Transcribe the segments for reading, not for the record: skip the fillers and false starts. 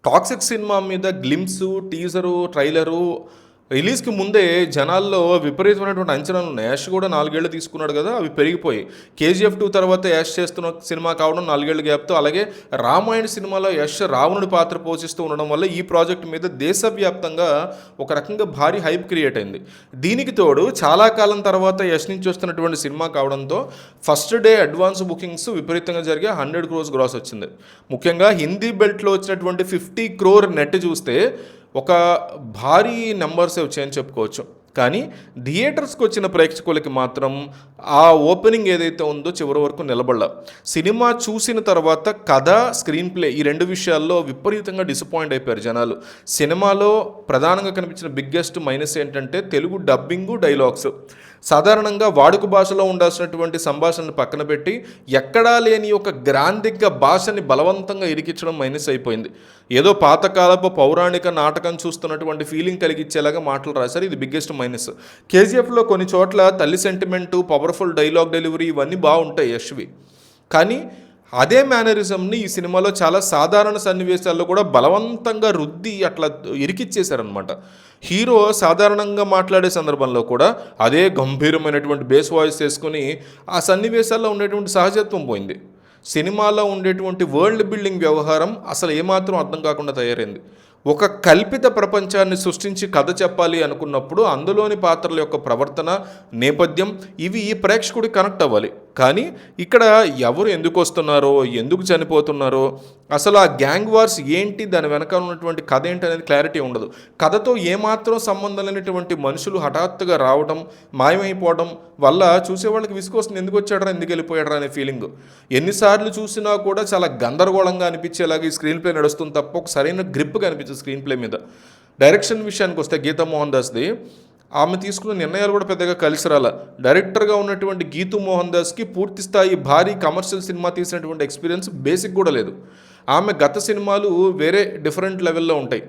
Toxic cinema మీద గ్లిమ్సు, teaser, trailer రిలీజ్‌కి ముందే జనాల్లో విపరీతమైనటువంటి అంచనాలు ఉన్నాయి. 'యాష్' కూడా 4 ఏళ్ళు తీసుకున్నాడు కదా! అవి పెరిగిపోయాయి. 'కేజీఎఫ్ 2' తర్వాత 'యాష్' చేస్తున్న సినిమా కావడం 4 ఏళ్ల గ్యాప్‌తో, అలాగే 'రామాయణ' సినిమాలో 'యాష్' రావణుడి పాత్ర పోషిస్తూ ఉండడం వల్ల ఈ ప్రాజెక్ట్ మీద దేశవ్యాప్తంగా ఒక రకంగా భారీ హైప్ క్రియేట్ అయింది. దీనికి తోడు చాలా కాలం తర్వాత 'యాష్' నుంచి వస్తున్నటువంటి సినిమా కావడంతో ఫస్ట్ డే అడ్వాన్స్ బుకింగ్స్ విపరీతంగా జరిగి 100 crores గ్రాస్ వచ్చింది. ముఖ్యంగా హిందీ బెల్ట్‌లో వచ్చినటువంటి 50 crore నెట్ చూస్తే ఒక భారీ నెంబర్సే వచ్చాయని చెప్పుకోవచ్చు. కానీ థియేటర్స్కి వచ్చిన ప్రేక్షకులకి మాత్రం ఆ ఓపెనింగ్ ఏదైతే ఉందో చివరి వరకు నిలబడలా. సినిమా చూసిన తర్వాత కథ, స్క్రీన్ ప్లే ఈ 2 విషయాల్లో విపరీతంగా డిసప్పాయింట్ అయిపోయారు జనాలు. సినిమాలో ప్రధానంగా కనిపించిన బిగ్గెస్ట్ మైనస్ ఏంటంటే తెలుగు డబ్బింగు, డైలాగ్స్. సాధారణంగా వాడుక భాషలో ఉండాల్సినటువంటి సంభాషణను పక్కన పెట్టి ఎక్కడా లేని ఒక గ్రాంధిక భాషని బలవంతంగా ఇరికించడం మైనస్ అయిపోయింది. ఏదో పాతకాలపు పౌరాణిక నాటకం చూస్తున్నటువంటి ఫీలింగ్ కలిగించేలాగా మాటలు రాశారు. ఇది బిగ్గెస్ట్ మైనస్. 'కేజీఎఫ్'లో కొన్ని చోట్ల తల్లి సెంటిమెంటు, పవర్ఫుల్ డైలాగ్ డెలివరీ ఇవన్నీ బాగుంటాయి యష్వి. కానీ అదే మేనరిజంని ఈ సినిమాలో చాలా సాధారణ సన్నివేశాల్లో కూడా బలవంతంగా రుద్ది అట్లా ఇరికిచ్చేశారనమాట. హీరో సాధారణంగా మాట్లాడే సందర్భంలో కూడా అదే గంభీరమైనటువంటి బేస్ వాయిస్ చేసుకుని ఆ సన్నివేశాల్లో ఉండేటువంటి సహజత్వం పోయింది. సినిమాలో ఉండేటువంటి వరల్డ్ బిల్డింగ్ వ్యవహారం అసలు ఏమాత్రం అర్థం కాకుండా తయారైంది. ఒక కల్పిత ప్రపంచాన్ని సృష్టించి కథ చెప్పాలి అనుకున్నప్పుడు అందులోని పాత్రల యొక్క ప్రవర్తన, నేపథ్యం ఇవి ఈ ప్రేక్షకుడికి కనెక్ట్ అవ్వాలి. కానీ ఇక్కడ ఎవరు ఎందుకు వస్తున్నారో, ఎందుకు చనిపోతున్నారో, అసలు ఆ గ్యాంగ్ వార్స్ ఏంటి, దాని వెనకాల ఉన్నటువంటి కథ ఏంటి అనేది క్లారిటీ ఉండదు. కథతో ఏమాత్రం సంబంధం లేనటువంటి మనుషులు హఠాత్తుగా రావడం, మాయమైపోవడం వల్ల చూసేవాళ్ళకి విసుకొస్తుంది. ఎందుకు వచ్చాడరా, ఎందుకు వెళ్ళిపోయాడరా అనే ఫీలింగ్. ఎన్నిసార్లు చూసినా కూడా చాలా గందరగోళంగా అనిపించేలాగా ఈ స్క్రీన్ ప్లే నడుస్తుంది తప్ప ఒక సరైన గ్రిప్ కనిపించదు స్క్రీన్ ప్లే మీద. డైరెక్షన్ విషయానికి వస్తే గీతా మోహన్ దాస్ది, ఆమె తీసుకున్న నిర్ణయాలు కూడా పెద్దగా కలిసి రాల. డైరెక్టర్గా ఉన్నటువంటి గీతూ మోహన్ దాస్కి పూర్తి స్థాయి భారీ కమర్షియల్ సినిమా తీసినటువంటి ఎక్స్పీరియన్స్ బేసిక్ కూడా లేదు. ఆమె గత సినిమాలు వేరే డిఫరెంట్ లెవెల్లో ఉంటాయి.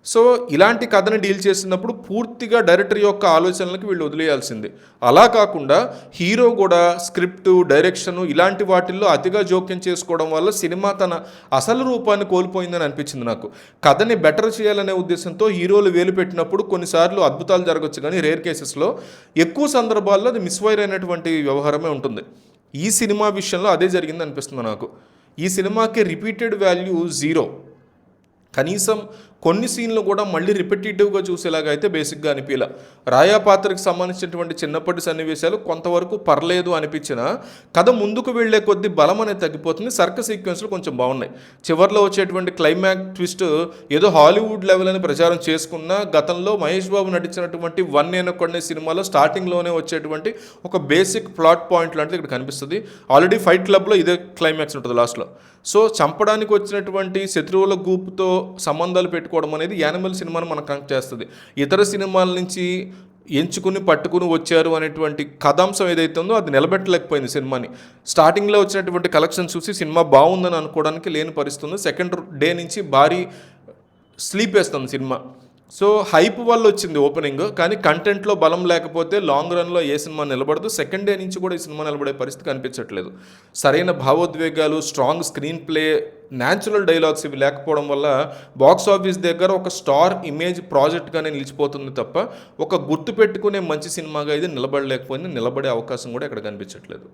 సో ఇలాంటి కథని డీల్ చేసినప్పుడు పూర్తిగా డైరెక్టర్ యొక్క ఆలోచనలకు వీళ్ళు వదిలేయాల్సింది. అలా కాకుండా హీరో కూడా స్క్రిప్టు, డైరెక్షను ఇలాంటి వాటిల్లో అతిగా జోక్యం చేసుకోవడం వల్ల సినిమా తన అసలు రూపాన్ని కోల్పోయిందని అనిపించింది నాకు. కథని బెటర్ చేయాలనే ఉద్దేశంతో హీరోలు వేలు పెట్టినప్పుడు కొన్నిసార్లు అద్భుతాలు జరగవచ్చు, కానీ రేర్ కేసెస్లో ఎక్కువ సందర్భాల్లో అది మిస్ఫైర్ అయినటువంటి వ్యవహారమే ఉంటుంది. ఈ సినిమా విషయంలో అదే జరిగింది అనిపిస్తుంది నాకు. ఈ సినిమాకి రిపీటెడ్ వాల్యూ 0. కనీసం కొన్ని సీన్లు కూడా మళ్ళీ రిపిటేటివ్గా చూసేలాగా అయితే బేసిక్గా అనిపించలే. రాయా పాత్రకు సంబంధించినటువంటి చిన్నప్పటి సన్నివేశాలు కొంతవరకు పర్లేదు అనిపించినా కథ ముందుకు వెళ్లే కొద్దీ బలం అనేది తగ్గిపోతుంది. సర్కస్ సీక్వెన్స్లు కొంచెం బాగున్నాయి. చివరిలో వచ్చేటువంటి క్లైమాక్స్ ట్విస్ట్ ఏదో హాలీవుడ్ లెవెల్ అని ప్రచారం చేసుకున్న గతంలో మహేష్ బాబు నటించినటువంటి 'వన్ నేను కొన్నే' సినిమాలో స్టార్టింగ్లోనే వచ్చేటువంటి ఒక బేసిక్ ప్లాట్ పాయింట్ లాంటిది ఇక్కడ కనిపిస్తుంది. ఆల్రెడీ ఫైట్ క్లబ్లో ఇదే క్లైమాక్స్ ఉంటుంది లాస్ట్లో. సో చంపడానికి వచ్చినటువంటి శత్రువుల గ్రూప్తో సంబంధాలు పెట్టుకోవడం అనేది యానిమల్ సినిమాను మనకు కనెక్ట్ చేస్తుంది. ఇతర సినిమాల నుంచి ఎంచుకుని పట్టుకుని వచ్చారు అనేటువంటి కథాంశం ఏదైతే ఉందో అది నిలబెట్టలేకపోయింది సినిమాని. స్టార్టింగ్లో వచ్చినటువంటి కలెక్షన్ చూసి సినిమా బాగుందని అనుకోవడానికి లేని పరిస్థితుంది. సెకండ్ డే నుంచి భారీ స్లీప్ వేస్తుంది సినిమా. సో హైప్ వల్ల వచ్చింది ఓపెనింగ్, కానీ కంటెంట్లో బలం లేకపోతే లాంగ్ రన్లో ఏ సినిమా నిలబడదు. సెకండ్ డే నుంచి కూడా ఈ సినిమా నిలబడే పరిస్థితి కనిపించట్లేదు. సరైన భావోద్వేగాలు, strong screen play, natural dialogues ఇవి లేకపోవడం వల్ల బాక్స్ ఆఫీస్ దగ్గర ఒక స్టార్ ఇమేజ్ ప్రాజెక్ట్గానే నిలిచిపోతుంది తప్ప ఒక గుర్తు పెట్టుకునే మంచి సినిమాగా ఇది నిలబడలేకపోయింది. నిలబడే అవకాశం కూడా ఇక్కడ కనిపించట్లేదు.